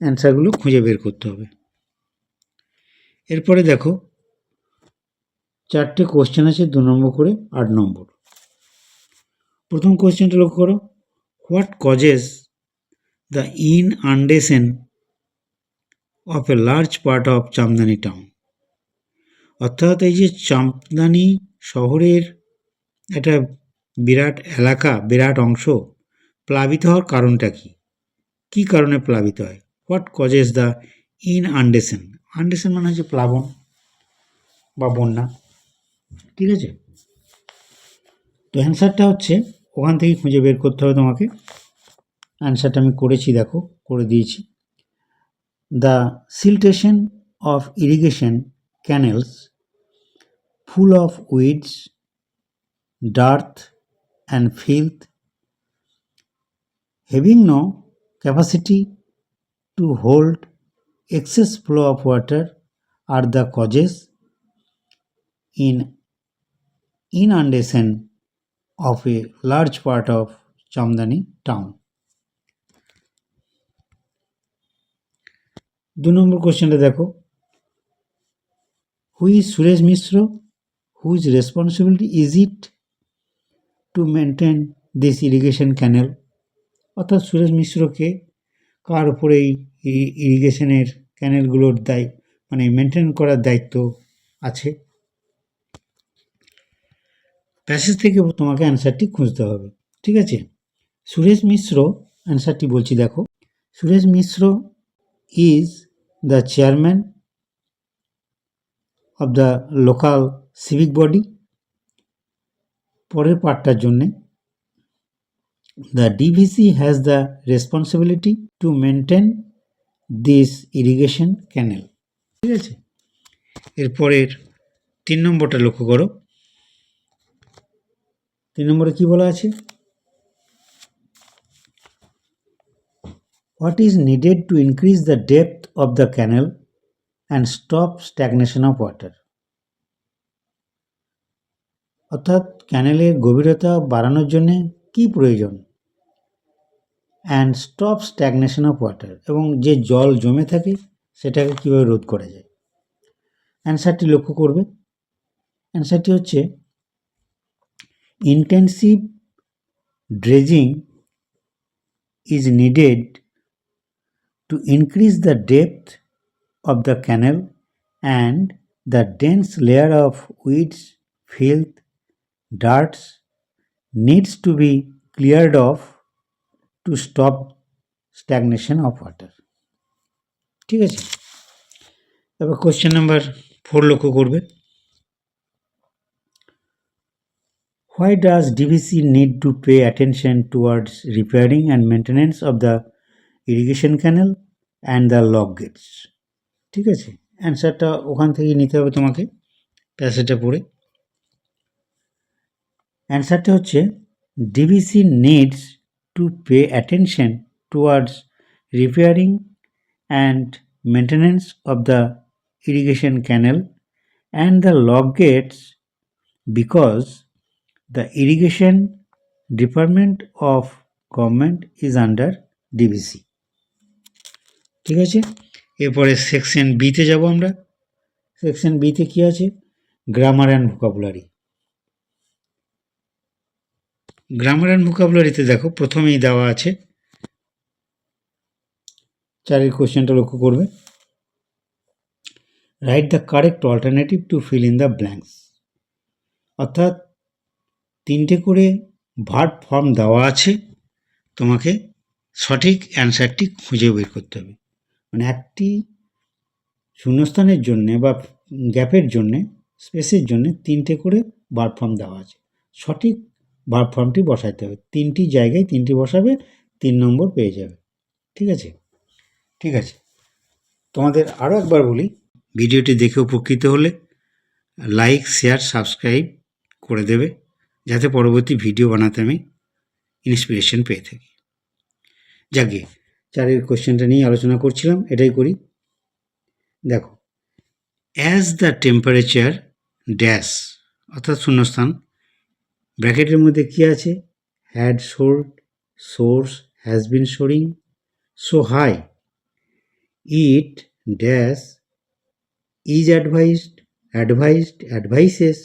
অ্যান্সারগুলো খুঁজে বের করতে হবে। এরপরে দেখো 4টে কোশ্চেন আছে, 2 নম্বর করে 8 নম্বর। প্রথম কোশ্চেনটা লক্ষ্য করো, what causes the inundation of a large part of Chamdani town. অর্থাৎ এই যে চামদানি শহরের একটা বিরাট এলাকা, বিরাট অংশ প্লাবিত হওয়ার কারণটা কি? কি কারণে প্লাবিত হয়? হোয়াট কজেস দ্য ইনআন্ডেশন, আন্ডেশন মানে হচ্ছে প্লাবন বা বন্যা। ঠিক আছে, তো অ্যান্সারটা হচ্ছে ওখান থেকেই খুঁজে বের করতে হবে তোমাকে। অ্যান্সারটা আমি করেছি, দেখো করে দিয়েছি। The siltation of irrigation canals full of weeds, dirt and filth, having no capacity to hold excess flow of water are the causes in inundation of a large part of Chamdani town. 2 নম্বর কোশ্চেনটা দেখো, who is Suresh Mishra, whose responsibility is it to maintain this irrigation canal? অর্থাৎ সুরেশ মিশ্রকে কার উপরে এই ইরিগেশনের ক্যানেলগুলোর মানে maintain করার দায়িত্ব আছে? প্যাসেজ থেকে তোমাকে অ্যান্সারটি খুঁজতে হবে। ঠিক আছে, সুরেশ মিশ্র, অ্যান্সারটি বলছি দেখো, Suresh Mishra is the chairman of the local civic body. পরের পার্টটার জন্যে, the DVC has the responsibility to maintain this irrigation canal. ঠিক আছে, এরপরের 3 নম্বরটা লক্ষ্য করো। 3 নম্বরে কি বলা আছে? What is needed to increase the depth of the canal and stop stagnation of water? অর্থাৎ ক্যানেলের গভীরতা বাড়ানোর জন্য কি প্রয়োজন? And stop stagnation of water, এবং যে জল জমে থাকে সেটাকে কীভাবে রোধ করা যায়? অ্যান্সারটি লক্ষ্য করবে, অ্যান্সারটি হচ্ছে intensive dredging is needed to increase the depth of the canal and the dense layer of weeds, filth, dirts needs to be cleared off to stop stagnation of water. ঠিক আছে, এবার কোশ্চেন নাম্বার 4 লক্ষ্য করবে, why does DVC need to pay attention towards repairing and maintenance of the irrigation canal and the log gates? ঠিক আছে, অ্যান্সারটা ওখান থেকেই নিতে হবে তোমাকে, প্যাসেজটা পড়ে। অ্যান্সারটা হচ্ছে DVC needs to pay attention towards repairing and maintenance of the irrigation canal and the log gates because the irrigation department of government is under DVC. ঠিক আছে, এরপরে সেকশন বিতে যাব আমরা। সেকশন বিতে কি আছে? Grammar and vocabulary. Grammar and ভোকাবুলারিতে দেখো প্রথমেই দেওয়া আছে 4 কোশ্চেনটা লক্ষ্য করবে, write the correct alternative to fill in the blanks. অর্থাৎ 3টে করে ভার্ব ফর্ম দেওয়া আছে, তোমাকে সঠিক অ্যান্সারটি খুঁজে বের করতে হবে। মানে একটি শূন্যস্থানের জন্যে বা গ্যাপের জন্যে স্পেসের জন্য 3টে করে ভার্ব ফর্ম দেওয়া আছে, সঠিক ভার্ব ফর্মটি বসাতে হবে, 3টি জায়গায় 3টি বসাবে, 3 নম্বর পেয়ে যাবে। ঠিক আছে, ঠিক আছে। তোমাদের আরও একবার বলি, ভিডিওটি দেখে উপকৃত হলে লাইক, শেয়ার, সাবস্ক্রাইব করে দেবে, যাতে পরবর্তী ভিডিও বানাতে আমি ইন্সপিরেশন পেয়ে থাকি। যাকে 4 কোশ্চেনটা নিয়ে আলোচনা করছিলাম, এটাই করি। দেখো, অ্যাজ দ্য টেম্পারেচার ড্যাশ, অর্থাৎ শূন্যস্থান, ব্র্যাকেটের মধ্যে কি আছে, had soared, soars, has been soaring, so high, it dash is advises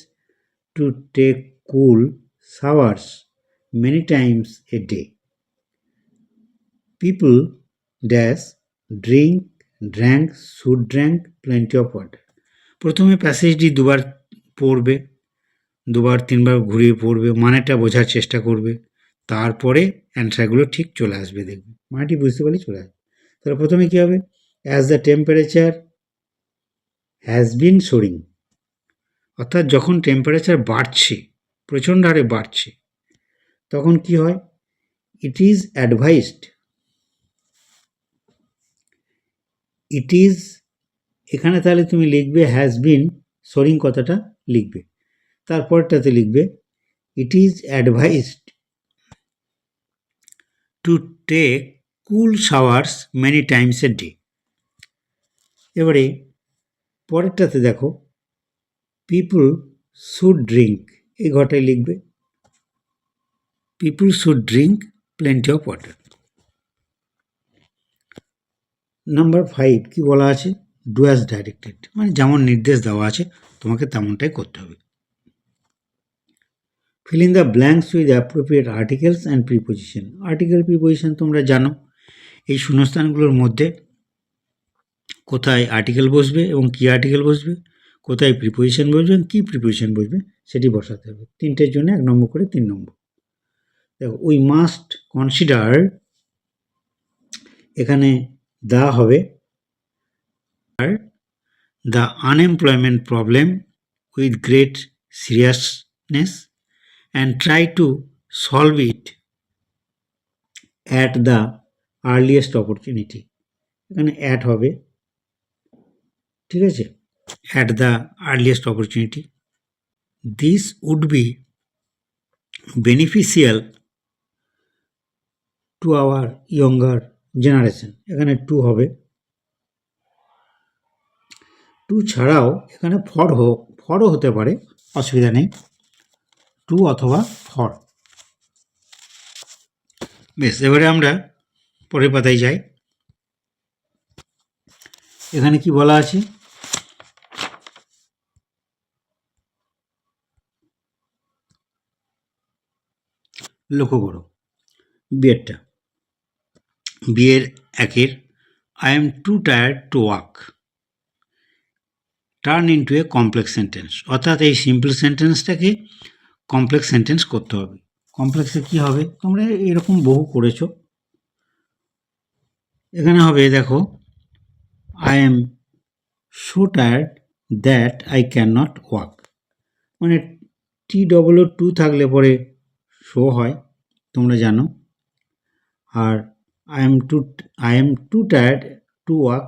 to take cool showers many times a day. People dash drank should drank plenty of water. প্রথমে প্যাসেজটি দুবার পড়বে, দুবার তিনবার ঘুরিয়ে পড়বে, মানেটা বোঝার চেষ্টা করবে, তারপরে অ্যান্সারগুলো ঠিক চলে আসবে, দেখবে মানেটি বুঝতে পারলে চলে আসবে। তাহলে প্রথমে কী হবে, as the temperature has been shoring, অর্থাৎ যখন টেম্পারেচার বাড়ছে, প্রচণ্ড হারে বাড়ছে, তখন কি হয়, ইট ইজ অ্যাডভাইসড, ইট ইজ, এখানে তাহলে তুমি লিখবে হ্যাজ বিন সোরিং কথাটা লিখবে, তারপরটাতে লিখবে it is advised to take cool showers many times a day. এবারে পরেরটাতে দেখো, পিপুল শুড ড্রিঙ্ক, এই ঘরটায় লিখবে people should drink plenty of water. Number 5 কি বলা আছে, ডু অ্যাজ ডাইরেক্টেড, মানে যেমন নির্দেশ দেওয়া আছে তোমাকে তেমনটাই করতে হবে। Feel in the blanks with appropriate articles and preposition. Article preposition তোমরা জানো, এই শূন্যস্থানগুলোর মধ্যে কোথায় আর্টিকেল বসবে এবং কী আর্টিকেল বসবে, কোথায় প্রিপোজিশন বসবে এবং কী প্রিপোজিশন বসবে সেটি বসাতে হবে। 3টের জন্য 1 নম্বর করে 3 নম্বর। দেখো, উই মাস্ট কনসিডার, এখানে দা হবে the unemployment problem with great seriousness and try to solve it at the earliest opportunity. এখানে at হবে, ঠিক আছে, at the earliest opportunity. This would be beneficial to our younger generation. এখানে to হবে, two ছাড়াও এখানে ফরও হতে পারে, অসুবিধা নেই, টু অথবা ফর। বেশ, এবারে আমরা পরের পাতায় যাই। এখানে কি বলা আছে, লক্ষ্য করো বিয়েরটা, বিয়ের 1-এর I am too tired to walk turn into a complex sentence, অর্থাৎ এই সিম্পল সেন্টেন্সটাকে কমপ্লেক্স সেন্টেন্স করতে হবে। কমপ্লেক্সে কি হবে, তোমরা এরকম বহু করেছো। এখানে হবে, দেখো, I am so tired that I can not walk, মানে TW2 থাকলে পরে শো হয়, তোমরা জানো। আর I am too tired to walk,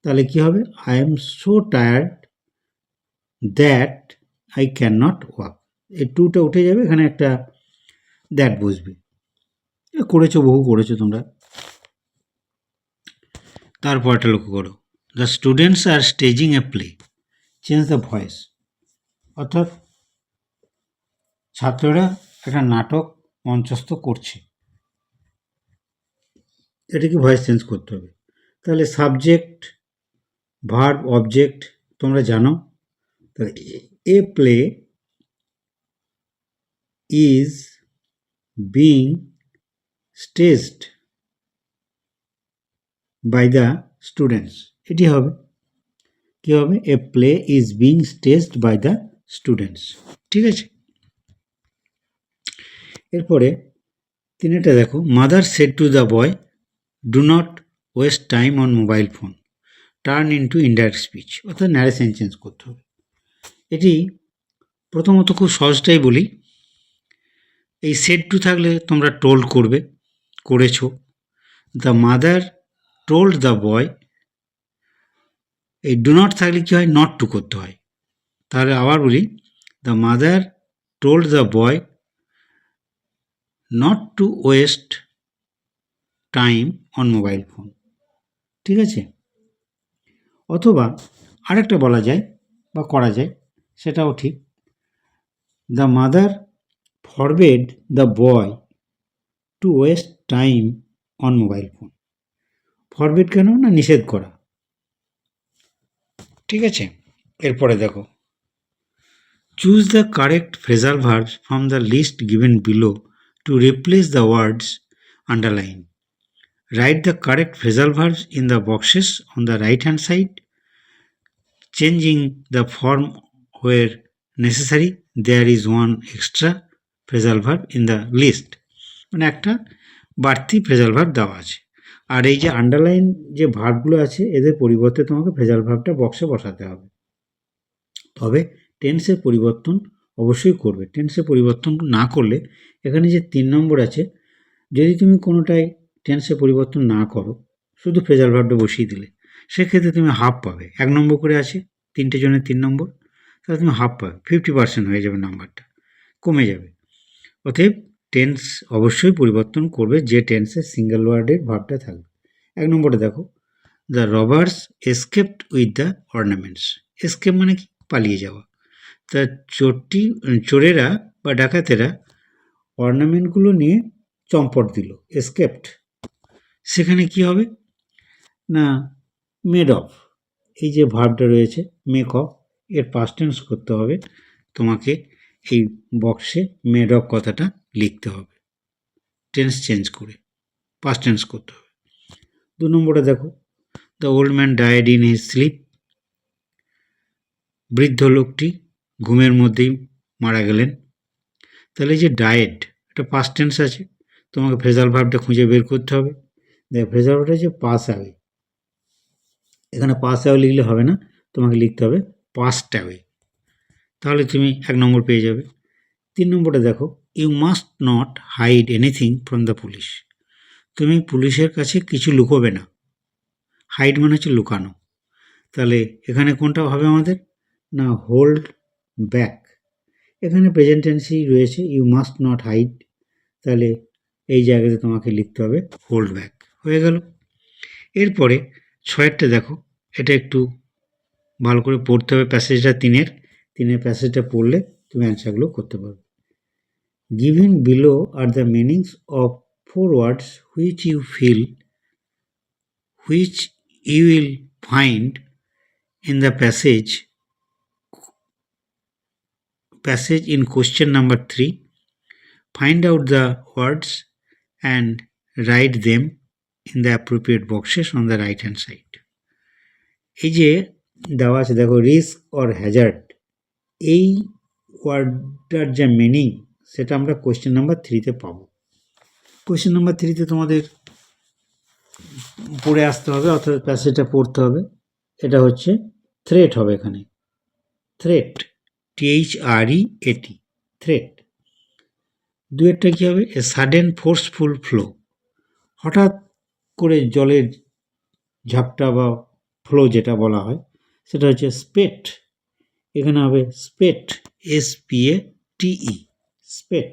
তাহলে কি হবে, I am so tired that I can not walk, এই টুটা উঠে যাবে, এখানে একটা দ্যাট বসবে। করেছো, বহু করেছো তোমরা। তারপরটা লক্ষ্য করো, the students are staging a play, change the voice, অর্থাৎ ছাত্ররা একটা নাটক মঞ্চস্থ করছে, এটাকে ভয়েস চেঞ্জ করতে হবে। তাহলে সাবজেক্ট, ভার্ব, অবজেক্ট তোমরা জানো। তাহলে a play is being staged by the students, এটি হবে, কী হবে, a play is being staged by the students, ঠিক আছে। এরপরে 3টা দেখো, mother said to the boy do not waste time on mobile phone turn into indirect speech, অর্থাৎ ন্যারেশন চেঞ্জ করতে হবে। এটি প্রথমত খুব সহজটাই বলি, এই সেড টু থাকলে তোমরা টোল্ড করবে, করেছো। দ্য মাদার টোল্ড দ্য বয়, এই ডু নট থাকলে কী হয়, নট টু করতে হয়। তাহলে আবার বলি, the mother told the boy not to waste time on mobile phone. ঠিক আছে? অথবা আরেকটা বলা যায় বা করা যায়, সেটাও ঠিক, the mother forbade the boy to waste time on mobile phone. Forbade কেন না, নিষেধ করা। ঠিক আছে? এরপরে দেখো, choose the correct phrasal verbs from the list given below to replace the words underline. Write the correct phrasal verbs in the boxes on the right hand side, changing the form where necessary. There is one extra phrasal verb in the list, মানে একটা বাড়তি phrasal verb দেওয়া আছে। আর এই যে underline যে ভার্বগুলো আছে, এদের পরিবর্তে তোমাকে ফ্রেজাল ভার্বটা বক্সে বসাতে হবে। তবে টেন্সের পরিবর্তন অবশ্যই করবে। টেন্সের পরিবর্তন না করলে, এখানে যে 3 নম্বর আছে, যদি তুমি কোনোটায় টেন্সে পরিবর্তন না করো, শুধু ফ্রেজাল ভার্বটা বসিয়ে দিলে, সেক্ষেত্রে তুমি হাফ পাবে। 1 নম্বর করে আছে, 3টে জনের 3 নম্বর, তাহলে তুমি হাফ পাবে, 50% হয়ে যাবে, নাম্বারটা কমে যাবে। অতএব টেন্স অবশ্যই পরিবর্তন করবে যে টেন্সে সিঙ্গেল ওয়ার্ডের ভার্বটা থাকবে। 1 নম্বরে দেখো, the robbers escaped with the ornaments. Escape মানে কি, পালিয়ে যাওয়া। তা চোরেরা বা ডাকাতেরা অর্নামেন্টগুলো নিয়ে চম্পট দিল, এসকেপড। সেখানে কি হবে না, মেড অফ, এই যে ভার্বটা রয়েছে মেক অফ, এর পাস্ট টেন্স করতে হবে। তোমাকে এই বক্সে মেড অফ কথাটা লিখতে হবে, টেন্স চেঞ্জ করে পাস্ট টেন্স করতে হবে। 2 নম্বরে দেখো, the old man died in his sleep. বৃদ্ধ লোকটি ঘুমের মধ্যেই মারা গেলেন। তাহলে এই যে ডায়েড, এটা পাস্ট টেন্স আছে, তোমাকে ফ্রেজাল ভার্বটা খুঁজে বের করতে হবে। দেখো ফ্রেজাল ভার্বটা হচ্ছে পাস অ্যাওয়ে, এখানে পাস অ্যাওয়ে লিখলে হবে না, তোমাকে লিখতে হবে পাস্ট অ্যাওয়ে, তাহলে তুমি 1 নম্বর পেয়ে যাবে। 3 নম্বরে দেখো, you must not hide anything from the police. তুমি পুলিশের কাছে কিছু লুকোবে না। হাইড মানে হচ্ছে লুকানো, তাহলে এখানে কোনটা হবে আমাদের না, হোল্ড ব্যাক। এখানে প্রেজেন্ট টেন্সই রয়েছে, ইউ মাস্ট নট হাইড, তাহলে এই জায়গাতে তোমাকে লিখতে হবে হোল্ড ব্যাক। হয়ে গেল। এরপরে 6টা দেখো, এটা একটু ভালো করে পড়তে হবে, প্যাসেজটা 3-এর প্যাসেজটা পড়লে তুমি অ্যান্সারগুলো করতে পারবে। Given below are the meanings of 4 words which you will find in the passage in question number 3. Find out the words and write them in the appropriate boxes on the right hand side. এই যে দেওয়া আছে দেখো, risk or Hazard, এই ওয়ার্ডটার যে meaning, সেটা আমরা question number 3-তে পাবো। কোয়েশ্চেন নাম্বার 3-তে তোমাদের পড়ে আসতে হবে, অর্থাৎ প্যাসেজটা পড়তে হবে। এটা হচ্ছে থ্রেট হবে, এখানে থ্রেট, THREAT, থ্রেট। 2-এরটা কী হবে, এ সাডেন ফোর্সফুল ফ্লো, হঠাৎ করে জলের ঝাপটা বা ফ্লো যেটা বলা হয়, সেটা হচ্ছে স্পেট। এখানে হবে স্পেট, SPATE, স্পেট।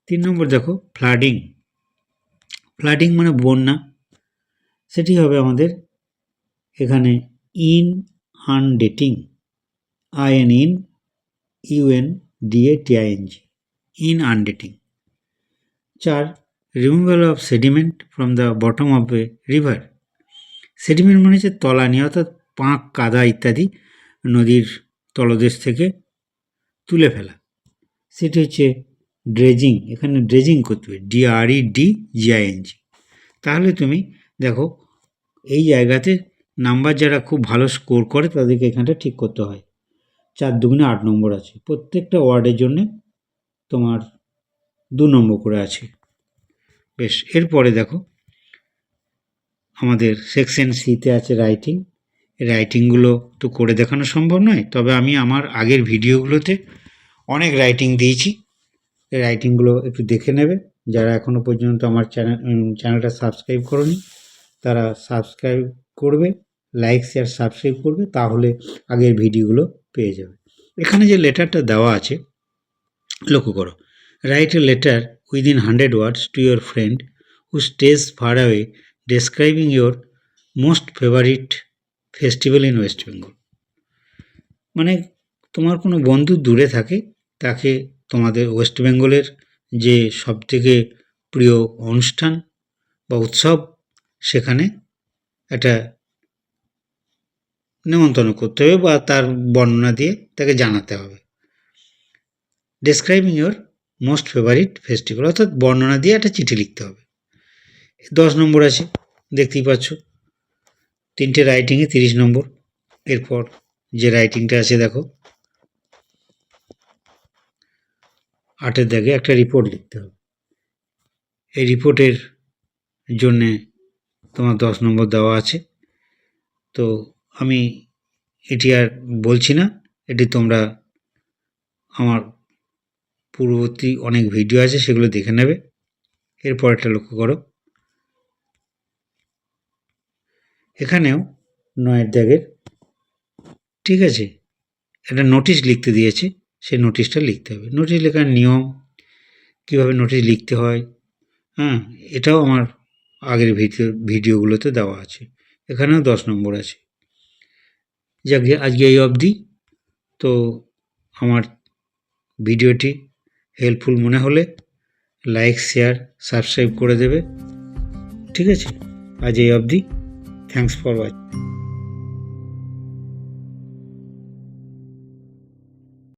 3 নম্বর দেখো, ফ্লাডিং। ফ্লাডিং মানে বন্যা, সেটি হবে আমাদের এখানে ইনআন্ডেটিং, INUNDATING, ইনআন্ডেটিং। 4, removal of sediment from the bottom of A river. Sediment মানে হচ্ছে তলানি, অর্থাৎ পাঁক, কাদা ইত্যাদি নদীর তলদেশ থেকে তুলে ফেলা, সেটি হচ্ছে ড্রেজিং। এখানে ড্রেজিং করতে হবে, DREDGING। তাহলে তুমি দেখো, এই জায়গাতে নাম্বার যারা খুব ভালো স্কোর করে তাদেরকে এখানটা ঠিক করতে হয়। 4 দুগুণে 8 নম্বর আছে, প্রত্যেকটা ওয়ার্ডের জন্যে তোমার 2 নম্বর করে আছে। বেশ, এরপরে দেখো আমাদের সেকশন সিতে আছে রাইটিং। রাইটিংগুলো তো করে দেখানো সম্ভব নয়, তবে আমি আমার আগের ভিডিওগুলোতে অনেক রাইটিং দিয়েছি। রাইটিংগুলো একটু দেখে নেবে। যারা এখনও পর্যন্ত আমার চ্যানেলটা সাবস্ক্রাইব করনি তারা সাবস্ক্রাইব করবে, লাইক শেয়ার সাবস্ক্রাইব করবে, তাহলে আগের ভিডিওগুলো পেয়ে যাবে। এখানে যে লেটারটা দেওয়া আছে লক্ষ্য করো, write a letter within 100 words to your friend who stage far away describing your most favourite festival in West Bengal. মানে তোমার কোনো বন্ধু দূরে থাকে, তাকে তোমাদের ওয়েস্ট বেঙ্গলের যে সবথেকে প্রিয় অনুষ্ঠান বা উৎসব সেখানে একটা নিমন্ত্রণ করতে হবে বা তার বর্ণনা দিয়ে তাকে জানাতে হবে। Describing your most favourite festival, অর্থাৎ বর্ণনা দিয়ে একটা চিঠি লিখতে হবে। 10 নম্বর আছে, দেখতেই পাচ্ছ। 3টে রাইটিংয়ে 30 নম্বর। এরপর যে রাইটিংটা আছে দেখো, 8-এর দাগে একটা রিপোর্ট লিখতে হবে। এই রিপোর্টের জন্যে তোমার 10 নম্বর দেওয়া আছে। তো আমি এটি আর বলছি না, এটি তোমরা আমার পূর্ববর্তী অনেক ভিডিও আছে সেগুলো দেখে নেবে। এরপর একটা লক্ষ্য করো, এখানেও 9-এর দাগের, ঠিক আছে, একটা নোটিশ লিখতে দিয়েছে, সেই নোটিশটা লিখতে হবে। নোটিশ লেখার নিয়ম, কীভাবে নোটিশ লিখতে হয়, হ্যাঁ, এটাও আমার আগের ভিডিওগুলোতে দেওয়া আছে। এখানেও 10 নম্বর আছে। যাকে আজকে এই অবধি। তো আমার ভিডিওটি হেল্পফুল মনে হলে লাইক শেয়ার সাবস্ক্রাইব করে দেবে, ঠিক আছে। আজ এই অবধি। Thanks for watching.